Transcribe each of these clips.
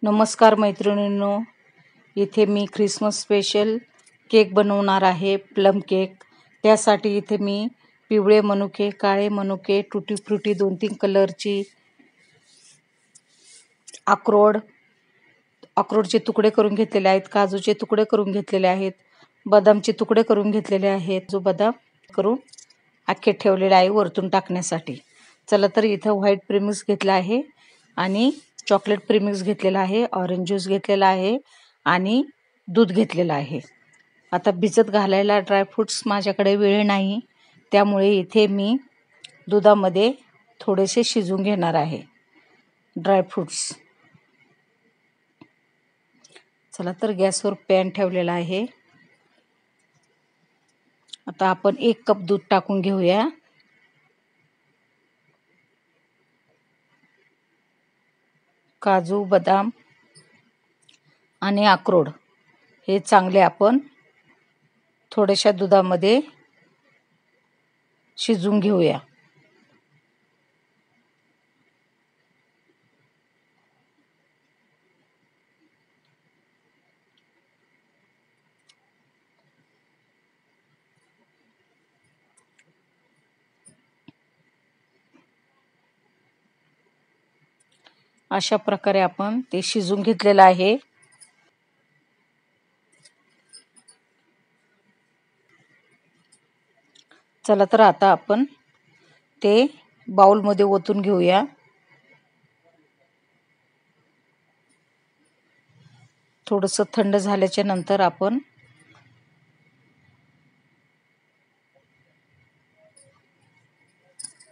नमस्कार मैत्रिणींनो, इथे मी ख्रिसमस स्पेशल केक बनवणार आहे, प्लम केक। त्यासाठी इथे मी पिवळे मनुके, काळे मनुके, टुटी फ्रुटी 2-3 कलरची अक्रोडचे तुकडे करून घेतलेले आहेत, काजूचे तुकडे करून घेतलेले आहेत, बदामचे तुकडे करून घेतलेले आहेत, जो बदाम करून अख्खे ठेवलेले आहे वरतून टाकण्यासाठी। चला तर इथे व्हाईट प्रीमिक्स घेतला आहे आणि चॉकलेट प्रीमिक्स घेतलेला आहे, ऑरेंज ज्यूस घेतलेला आहे आणि दूध घेतलेलं आहे। आता भिजत घालायला ड्रायफ्रूट्स माझ्याकडे वेळ नाही, त्यामुळे इथे मी दुधामध्ये थोडेसे शिजवून घेणार आहे ड्रायफ्रूट्स। चला तर गॅसवर पॅन ठेवलेला आहे। आता आपण 1 कप दूध टाकून घेऊया। काजू, बदाम आणि अक्रोड हे चांगले आपण थोड्याशा दुधामध्ये शिजवून घेऊया। अशा प्रकारे आपण ते शिजवून घेतलेलं आहे। चला तर आता आपण ते बाउलमध्ये ओतून घेऊया। थोडंसं थंड झाल्याच्या नंतर आपण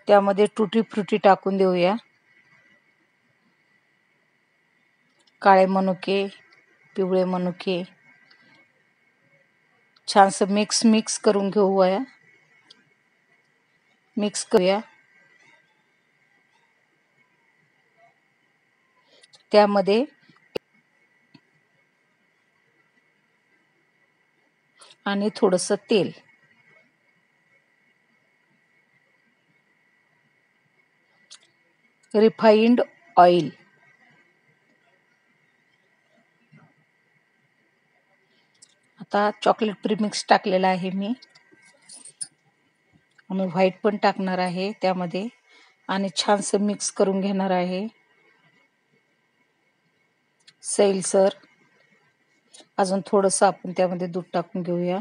त्यामध्ये टुटी फ्रुटी टाकून देऊया। काळे मनुके, पिवळे मनुके छानसं मिक्स करून घेऊया। मिक्स करूया। त्यामध्ये आणि थोडंसं तेल, रिफाइंड ऑइल, आता चॉकलेट प्रीमिक्स टाकलेला आहे मी आणि व्हाईट पण टाकणार आहे त्यामध्ये आणि छानसं मिक्स करून घेणार आहे सैलसर। अजून थोडंसं आपण त्यामध्ये दूध टाकून घेऊया।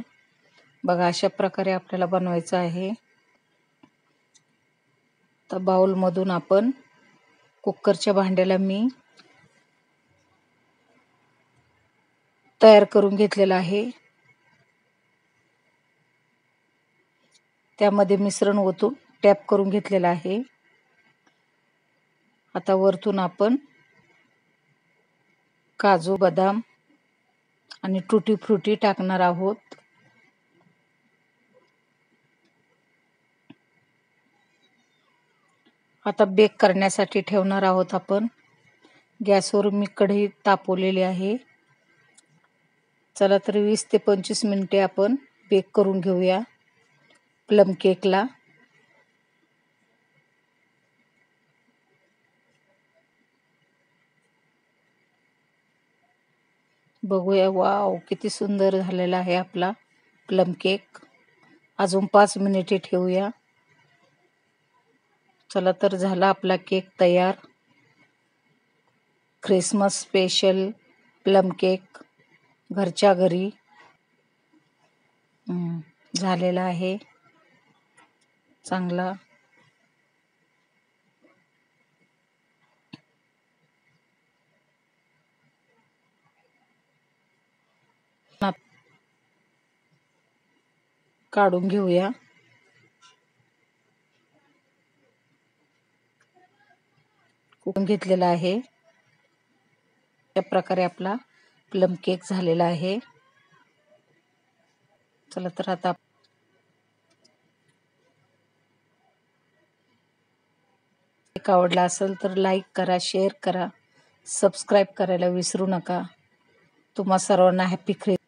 बघा अशा प्रकारे आपल्याला बनवायचं आहे। तर बाउलमधून आपण कुकरच्या भांड्याला मी तयार करून घेतलेला आहे, त्यामध्ये मिश्रण ओतून टॅप करून घेतलेलं आहे। आता वरतून आपण काजू, बदाम आणि टुटी फ्रुटी टाकणार आहोत। आता बेक करण्यासाठी ठेवणार आहोत आपण। गॅसवर मी कढई तापवलेली आहे। चला तर 20 ते 25 मिनिटे आपण बेक करून घेऊया प्लम केकला। बघूया, वाव किती सुंदर झालेला आहे आपला प्लम केक। अजून 5 मिनिटे ठेवूया। चला तर झाला आपला केक तयार। ख्रिसमस स्पेशल प्लम केक घरच्या घरी झालेला आहे चांगला। काढून घेऊया। कुकून घेतलेला आहे। त्या प्रकारे आपला प्लम केक झालेला आहे। चला तर आता आवडला असेल तर लाईक करा, शेअर करा, सबस्क्राईब करायला विसरू नका। तुम्हा सर्वांना हॅपी ख्रिसमस।